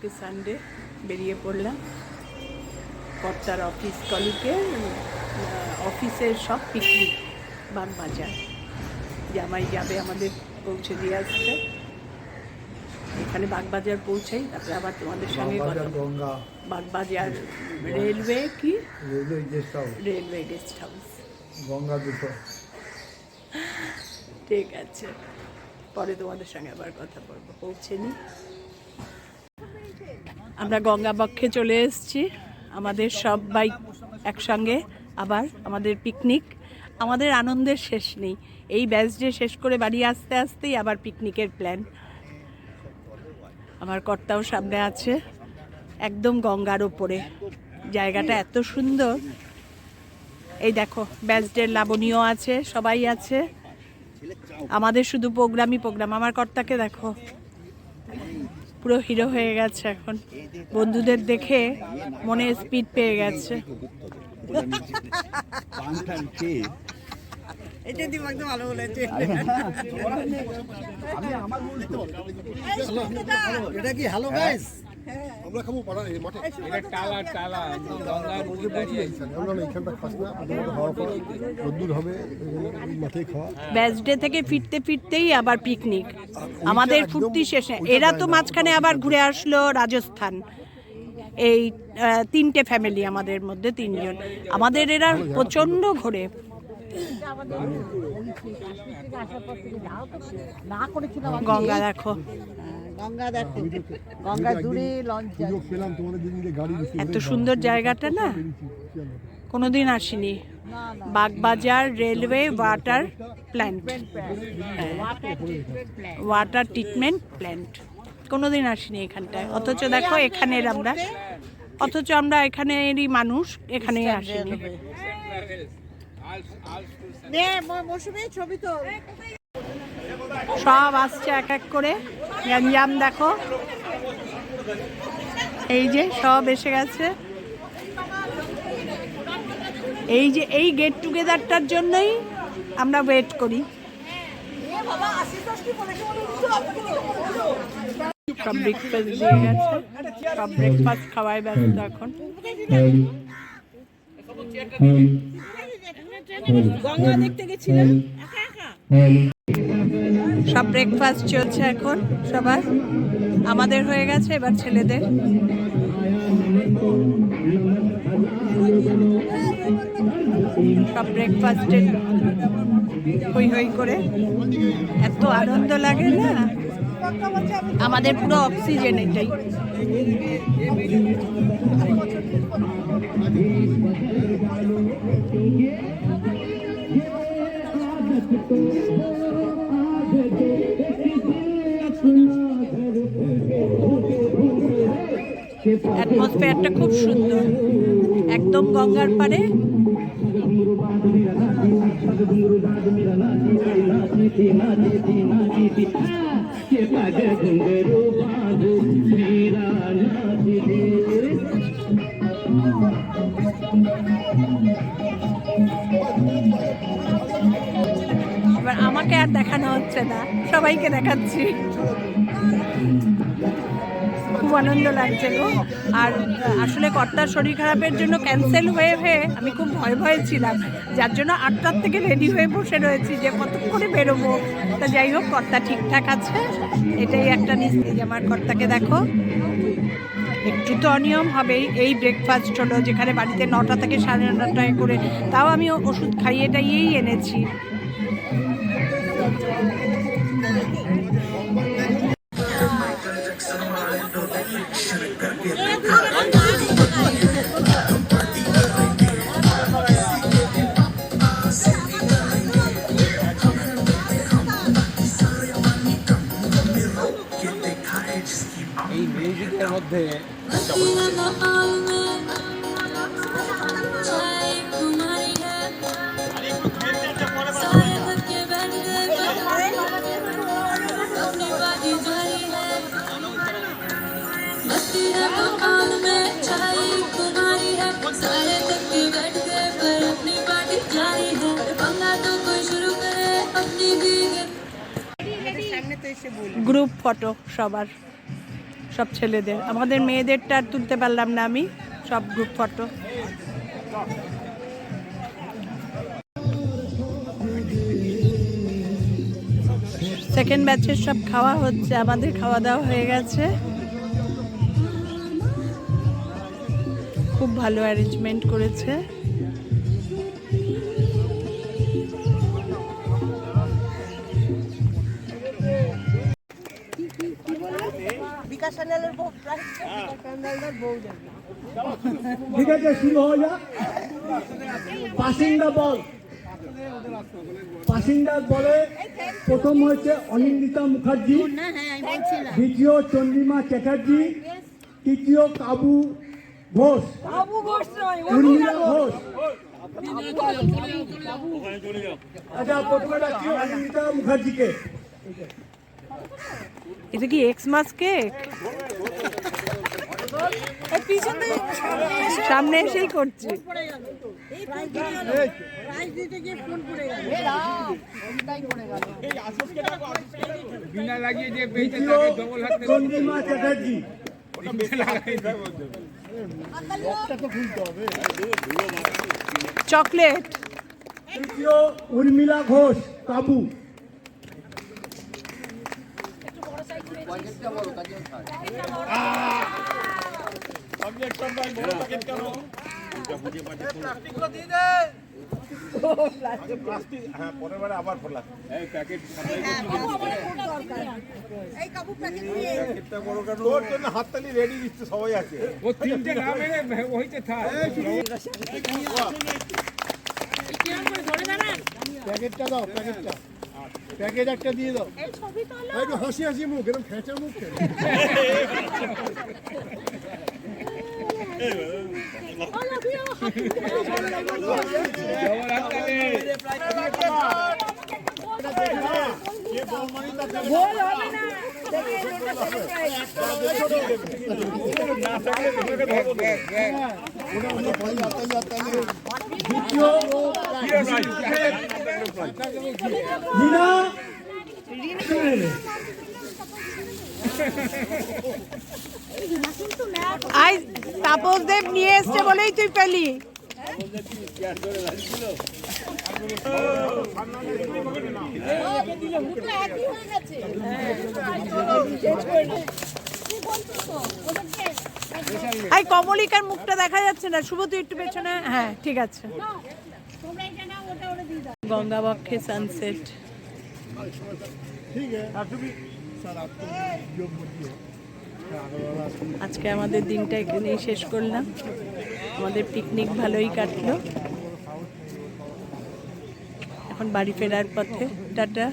আজকে সানডে বেরিয়ে পড়লাম কর্তার অফিস কলিগের অফিসের সব পিকনিক বাগবাজার। জামাই যাবে আমাদের পৌঁছে দিয়ে আসতে, এখানে বাগবাজার পৌঁছাই, তারপরে আবার তোমাদের সঙ্গে বাগবাজার রেলওয়ে কি রেলওয়ে গেস্ট হাউস গঙ্গা দুটো। ঠিক আছে, পরে তোমাদের সঙ্গে আবার কথা বলবো। পৌঁছে নি, আমরা গঙ্গা বক্ষে চলে এসেছি। আমাদের সবাই একসঙ্গে আবার আমাদের পিকনিক। আমাদের আনন্দের শেষ নেই। এই ব্যাচ ডে শেষ করে বাড়ি আসতে আসতেই আবার পিকনিকের প্ল্যান। আমার কর্তাও সামনে আছে, একদম গঙ্গার ওপরে। জায়গাটা এত সুন্দর। এই দেখো, ব্যাচ ডের লাবণীও আছে, সবাই আছে। আমাদের শুধু প্রোগ্রামই প্রোগ্রাম। আমার কর্তাকে দেখো, পুরো হিরো হয়ে গেছে এখন। বন্ধুদের দেখে মনে স্পিড পেয়ে গেছে। এটা কি হ্যালো গাইস, আমরা খাবো পাড়া এই মাঠে। এটা টালা টালা গঙ্গার বুকে দাঁড়িয়ে আছে। আমরা এখানটা খাস না, আমাদের খাওয়া পর রোদ্দুর হবে, মাঠে খাওয়া। ব্যাচ ডে থেকে ফিরতে ফিরতেই আবার পিকনিক, আমাদের ফুর্তি শেষে। এরা তো মাঝখানে আবার ঘুরে আসলো রাজস্থান। এই তিনটে ফ্যামিলি, আমাদের মধ্যে তিনজন। আমাদের এরা প্রচণ্ড ঘোরে। গঙ্গা দেখো, গঙ্গা দেখো, গঙ্গা জুড়ে লঞ্চ যায়। পেলাম তোমাদের দিদিকে গাড়ি দিতে। এত সুন্দর জায়গাটা না, কোনোদিন আসিনি। Bagbazar railway water plant, water treatment plant, কোনোদিন আসিনি এখানটায়। অথচ দেখো এখানের আমরা, অথচ আমরা এখানেরই মানুষ, এখানেই আসিনি। ছবি তো সব আসছে এক এক করে। গ্যাঞ্জাম দেখো, এই যে সব এসে গেছে। এই যে এই গেট টুগেদারটার জন্যই আমরা ওয়েট করি। সব ব্রেকফাস্ট দিয়ে গেছে, সব ব্রেকফাস্ট খাওয়ায় ব্যস্ত এখন। গঙ্গা দেখতে গেছিলাম। সব ব্রেকফাস্ট চলছে এখন সবার। আমাদের হয়ে গেছে, এবার ছেলেদের। সব ব্রেকফাস্টে হই হই করে এত আনন্দ লাগে না, আমাদের পুরো অক্সিজেন এটাই। অ্যাটমসফিয়ারটা খুব সুন্দর, একদম গঙ্গার পাড়ে। এবার আমাকে আর দেখানো হচ্ছে না, সবাইকে দেখাচ্ছি। খুব আনন্দ লাগছে গো। আর আসলে কর্তার শরীর খারাপের জন্য ক্যান্সেল হয়ে হয়ে আমি খুব ভয় ভয়ে ছিলাম, যার জন্য 8টার থেকে রেডি হয়ে বসে রয়েছি যে কতক্ষণে বেরোবো। তা যাই হোক, কর্তা ঠিকঠাক আছে, এটাই একটা নিশ্চিত। আমার কর্তাকে দেখো, একটু তো অনিয়ম হবেই। এই ব্রেকফাস্ট হলো, যেখানে বাড়িতে 9টা থেকে 9:30টায় করে, তাও আমি ওষুধ খাইয়ে টাইয়েই এনেছি। এই মিউজিকের মধ্যে গ্রুপ ফটো সবার, সব ছেলেদের। আমাদের মেয়েদেরটা আর তুলতে পারলাম না আমি, সব গ্রুপ ফটো। সেকেন্ড ব্যাচের সব খাওয়া হচ্ছে, আমাদের খাওয়া দাওয়া হয়ে গেছে। খুব ভালো অ্যারেঞ্জমেন্ট করেছে। ঠিক আছে, শুরু হয়ে যাক। পাসিংদা বল, পাসিংদা বলে প্রথম হয়েছে অনিন্দিতা মুখার্জি, দ্বিতীয় চন্দ্রিমা চ্যাটার্জি, তৃতীয় কাবু ঘোষ, উর্মিলা ঘোষ। আচ্ছা, প্রথমে ডাকছি অনিন্দিতা মুখার্জিকে। এটা কি এক্সমাস কেক? সামনে এসেই করছি। বিনা লাগিয়ে যে পেয়েছে তাকে ডবল হাতে চন্দ্রিমা চ্যাটার্জি, চকলেট। তৃতীয় উর্মিলা ঘোষ, কাবু। এই প্যাকেট হাততালি রেডি দিচ্ছে, সবাই আছে। ও তিনটে না মেরে হইতে থাক। প্যাকেটটা দাও, প্যাকেটটা, প্যাকেট একটা দিয়ে দাও। একটু হাসি হাসি মুখ, এরকম খেঁচা মুখ কেন? ডবল হাতে আই তাপস দেব নিয়ে এসছে বলেই তুই পেলি। আই কমলিকার মুখটা দেখা যাচ্ছে না, শুভ তুই একটু পেছনে। হ্যাঁ ঠিক আছে। গঙ্গাবক্ষে সানসেট। আজকে আমাদের দিনটা এখানেই শেষ করলাম। আমাদের পিকনিক ভালোই কাটলো। এখন বাড়ি ফেরার পথে। টাটা।